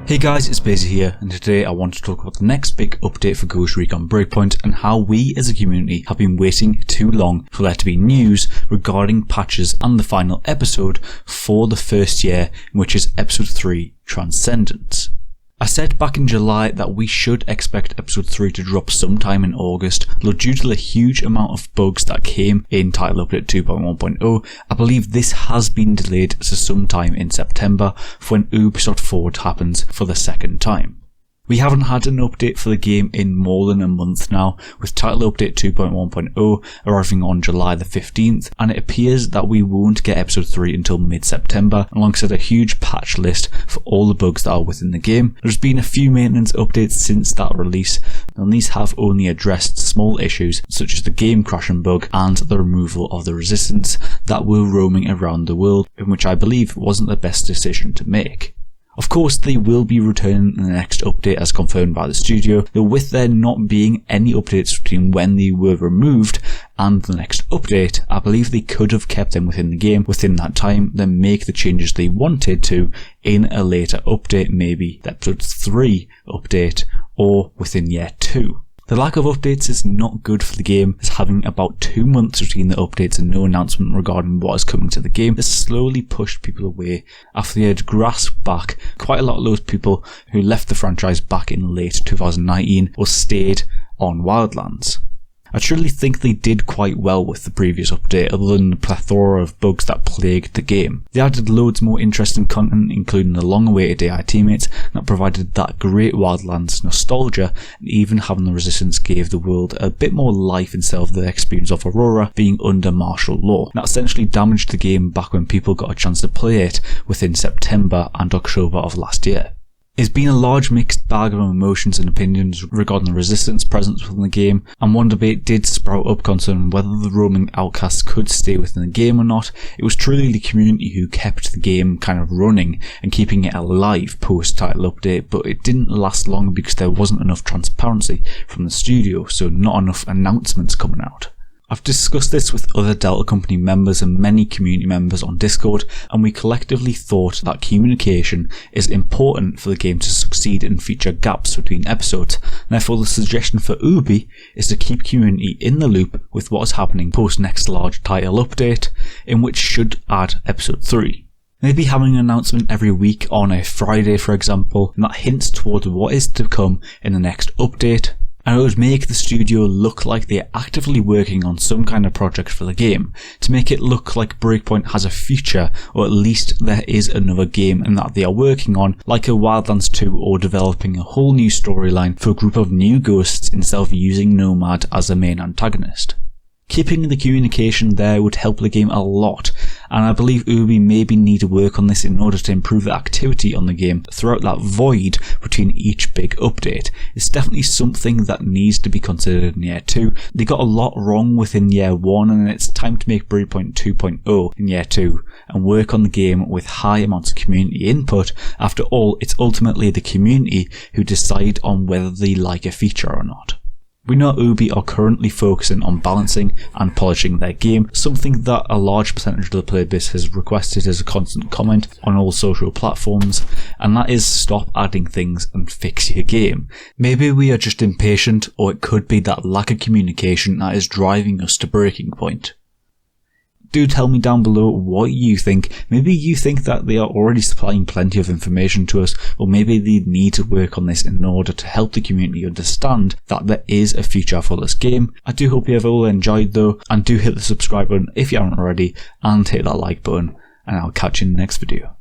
Hey guys, it's BAYZY here, and today I want to talk about the next big update for Ghost Recon Breakpoint and how we as a community have been waiting too long for there to be news regarding patches and the final episode for the first year, which is episode 3, Transcendence. I said back in July that we should expect episode 3 to drop sometime in August, though due to the huge amount of bugs that came in title update 2.1.0, I believe this has been delayed to sometime in September for when Ubisoft Forward happens for the second time. We haven't had an update for the game in more than a month now, with title update 2.1.0 arriving on July the 15th, and it appears that we won't get episode 3 until mid-September, alongside a huge patch list for all the bugs that are within the game. There's been a few maintenance updates since that release, and these have only addressed small issues such as the game crashing bug and the removal of the resistance that were roaming around the world, in which I believe wasn't the best decision to make. Of course, they will be returning in the next update as confirmed by the studio, though with there not being any updates between when they were removed and the next update, I believe they could have kept them within the game within that time, then make the changes they wanted to in a later update, maybe the episode 3 update or within year 2. The lack of updates is not good for the game, as having about 2 months between the updates and no announcement regarding what is coming to the game has slowly pushed people away after they had grasped back quite a lot of those people who left the franchise back in late 2019 or stayed on Wildlands. I truly think they did quite well with the previous update, other than the plethora of bugs that plagued the game. They added loads more interesting content, including the long-awaited AI teammates that provided that great Wildlands nostalgia, and even having the Resistance gave the world a bit more life instead of the experience of Auroa being under martial law. That essentially damaged the game back when people got a chance to play it within September and October of last year. It's been a large mixed bag of emotions and opinions regarding the Resistance presence within the game, and one debate did sprout up concerning whether the roaming outcasts could stay within the game or not. It was truly the community who kept the game kind of running and keeping it alive post-title update, but it didn't last long because there wasn't enough transparency from the studio, so not enough announcements coming out. I've discussed this with other Delta Company members and many community members on Discord, and we collectively thought that communication is important for the game to succeed and feature gaps between episodes. Therefore, the suggestion for Ubi is to keep community in the loop with what is happening post next large title update, in which should add episode 3. Maybe having an announcement every week on a Friday, for example, and that hints towards what is to come in the next update. And it would make the studio look like they're actively working on some kind of project for the game, to make it look like Breakpoint has a future, or at least there is another game and that they are working on, like a Wildlands 2 or developing a whole new storyline for a group of new ghosts instead of using Nomad as the main antagonist. Keeping the communication there would help the game a lot, and I believe Ubi maybe need to work on this in order to improve the activity on the game throughout that void between each big update. It's definitely something that needs to be considered in year 2. They got a lot wrong within year 1, and it's time to make Breakpoint 2.0 in year 2 and work on the game with high amounts of community input. After all, it's ultimately the community who decide on whether they like a feature or not. We know Ubi are currently focusing on balancing and polishing their game, something that a large percentage of the player base has requested as a constant comment on all social platforms, and that is stop adding things and fix your game. Maybe we are just impatient, or it could be that lack of communication that is driving us to breaking point. Do tell me down below what you think. Maybe you think that they are already supplying plenty of information to us, or maybe they need to work on this in order to help the community understand that there is a future for this game. I do hope you have all enjoyed though, and do hit the subscribe button if you haven't already, and hit that like button, and I'll catch you in the next video.